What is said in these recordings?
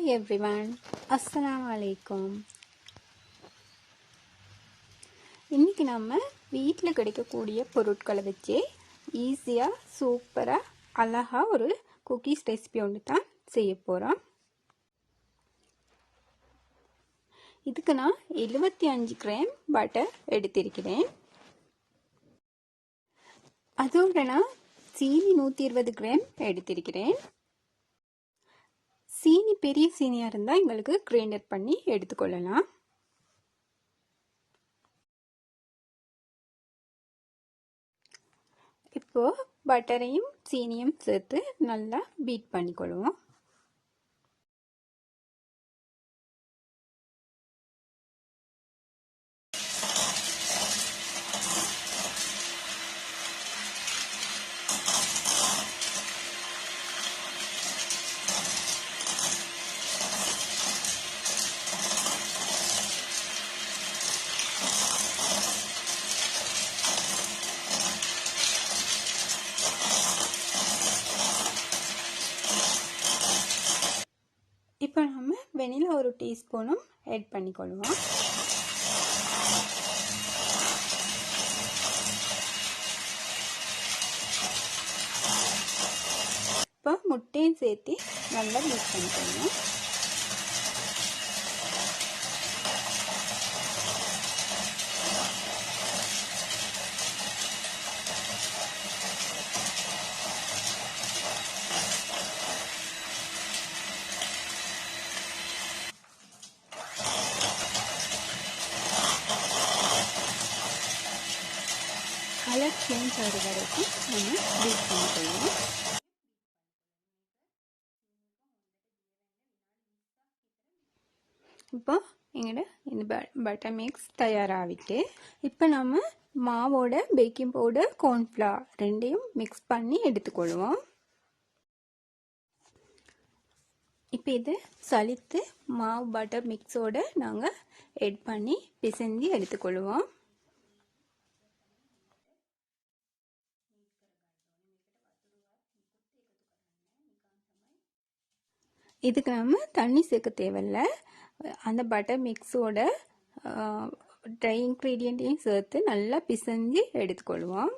Hi everyone, Assalamu alaikum. இன்னைக்கு நம்ம வீட்டில் கிடைக்கக்கூடிய பொருட்களை வச்சு ஈஸியாக சூப்பராக அழகாக ஒரு குக்கீஸ் ரெசிபி ஒன்று தான் செய்ய போகிறோம். இதுக்கு நான் 75 கிராம் பட்டர் எடுத்திருக்கிறேன். அதோட நான் சீனி 120 கிராம் எடுத்திருக்கிறேன். சீனி பெரிய சீனியாக இருந்தால் எங்களுக்கு கிரைண்டர் பண்ணி எடுத்துக்கொள்ளலாம். இப்போ பட்டரையும் சீனியும் சேர்த்து நல்லா பீட் பண்ணிக்கொள்வோம். இப்போ நம்ம வெனிலா ஒரு டீஸ்பூனும் ஆட் பண்ணிக்கொள்வோம். இப்போ முட்டையும் சேர்த்து நல்லா மிக்ஸ் பண்ணிக்கொள்வோம். கலர் சேஞ்ச் ஆகிற வரைக்கும் நம்ம பீட் பண்ணிக்கொள்வோம். இப்போ எங்கள்ட இந்த பட்டர் மிக்ஸ் தயாராகிட்டு இப்போ நம்ம மாவோட பேக்கிங் பவுடர் கார்ன்ஃப்ளவர் ரெண்டையும் மிக்ஸ் பண்ணி எடுத்துக்கொள்வோம். இப்போ இது சலித்து மாவு பட்டர் மிக்ஸோடு நாங்கள் ஆட் பண்ணி பிசைஞ்சு எடுத்துக்கொள்வோம். இதுக்கு நம்ம தண்ணி சேர்க்க தேவையில்லை. அந்த பட்டர் மிக்ஸோட ட்ரை இன்க்ரீடியண்ட்டையும் சேர்த்து நல்லா பிசைஞ்சு எடுத்துக்கொள்வோம்.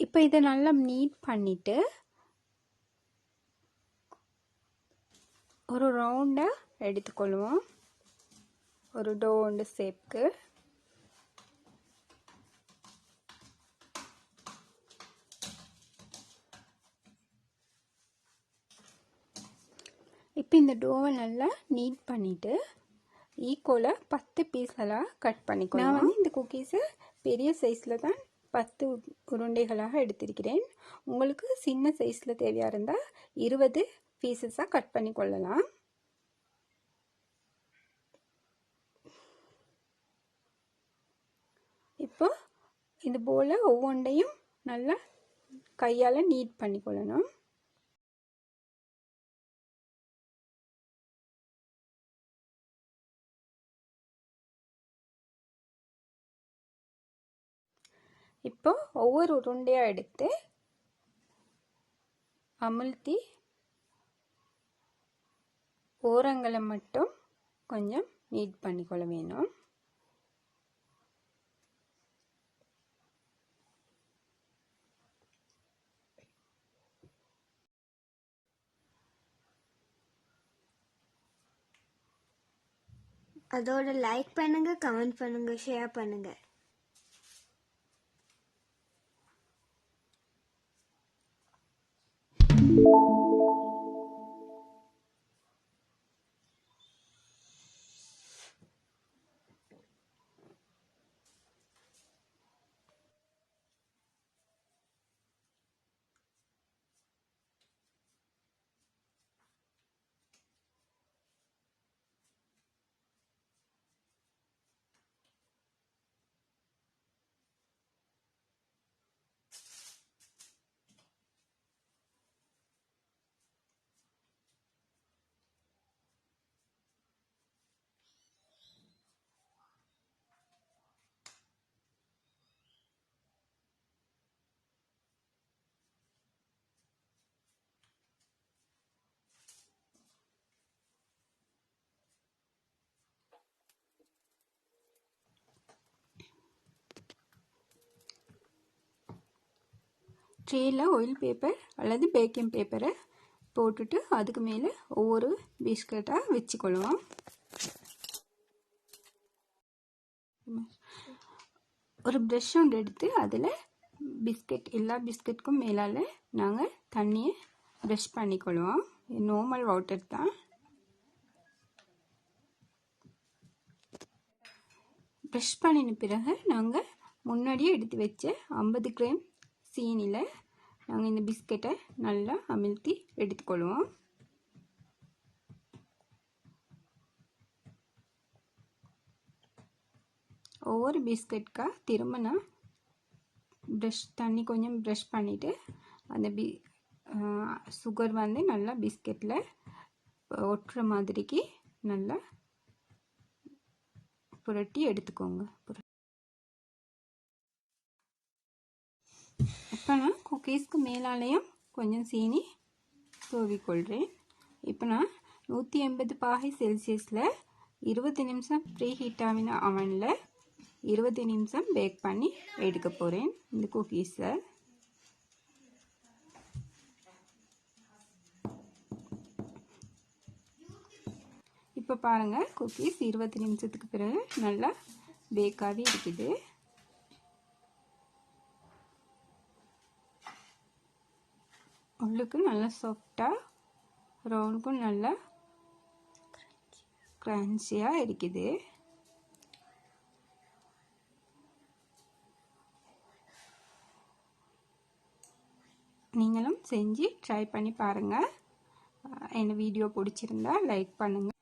இப்போ இதை நல்லா நீட் பண்ணிவிட்டு ஒரு ரவுண்டாக எடுத்துக்கொள்வோம். ஒரு டோண்டு ஷேப்க்கு. இப்போ இந்த டோவை நல்லா நீட் பண்ணிவிட்டு ஈக்குவலாக 10 பீஸ்களாக கட் பண்ணிக்கணும். நான் இந்த குக்கீஸை பெரிய சைஸில் தான் 10 உருண்டைகளாக எடுத்திருக்கிறேன். உங்களுக்கு சின்ன சைஸில் தேவையாக இருந்தால் 20 பீசஸாக கட் பண்ணி கொள்ளலாம். இப்போ இது போல் ஒவ்வொன்றையும் நல்லா கையால் நீட் பண்ணிக்கொள்ளணும். இப்போ ஒவ்வொரு உருண்டையாக எடுத்து அமுழ்த்தி ஓரங்களை மட்டும் கொஞ்சம் நீட் பண்ணிக்கொள்ள வேணும். அதோட லைக் பண்ணுங்க, கமெண்ட் பண்ணுங்க, ஷேர் பண்ணுங்க. ட்ரேயில் ஆயில் பேப்பர் அல்லது பேக்கிங் பேப்பரை போட்டுட்டு அதுக்கு மேலே ஒவ்வொரு பிஸ்கட்டாக வச்சுக்கொள்வோம். ஒரு ப்ரஷ் ஒன்று எடுத்து அதில் எல்லா பிஸ்கட்டுக்கும் மேலால் நாங்கள் தண்ணியை ப்ரஷ் பண்ணிக்கொள்வோம். நார்மல் வாட்டர் தான். ப்ரஷ் பண்ணின பிறகு நாங்கள் முன்னாடியே எடுத்து வச்ச 50 கிராம் சீனியில் நாங்கள் இந்த பிஸ்கட்டை நல்லா அமிழ்த்தி எடுத்துக்கொள்வோம். ஒவ்வொரு பிஸ்கட்காக திரும்ப நான் தண்ணி கொஞ்சம் ப்ரஷ் பண்ணிவிட்டு அந்த சுகர் வந்து நல்லா பிஸ்கட்டில் ஒட்டுற மாதிரிக்கு நல்லா புரட்டி எடுத்துக்கோங்க. இப்போ நான் குக்கீஸ்க்கு மேலாலையும் கொஞ்சம் சீனி தூவிக்கொள்கிறேன். இப்போ நான் 180 பாகை செல்சியஸில் 20 நிமிஷம் ப்ரீ ஹீட் ஆகின அவனில் 20 நிமிஷம் பேக் பண்ணி எடுக்க போகிறேன் இந்த குக்கீஸை. இப்போ பாருங்கள், குக்கீஸ் 20 நிமிஷத்துக்கு பிறகு நல்லா பேக்காகவே இருக்குது. உள்ளுக்கு நல்லா சாஃப்டாக, ரவுண்டுக்கும் நல்லா கிரன்ச்சியாக இருக்குது. நீங்களும் செஞ்சு ட்ரை பண்ணி பாருங்கள். இந்த வீடியோ பிடிச்சிருந்தா லைக் பண்ணுங்கள்.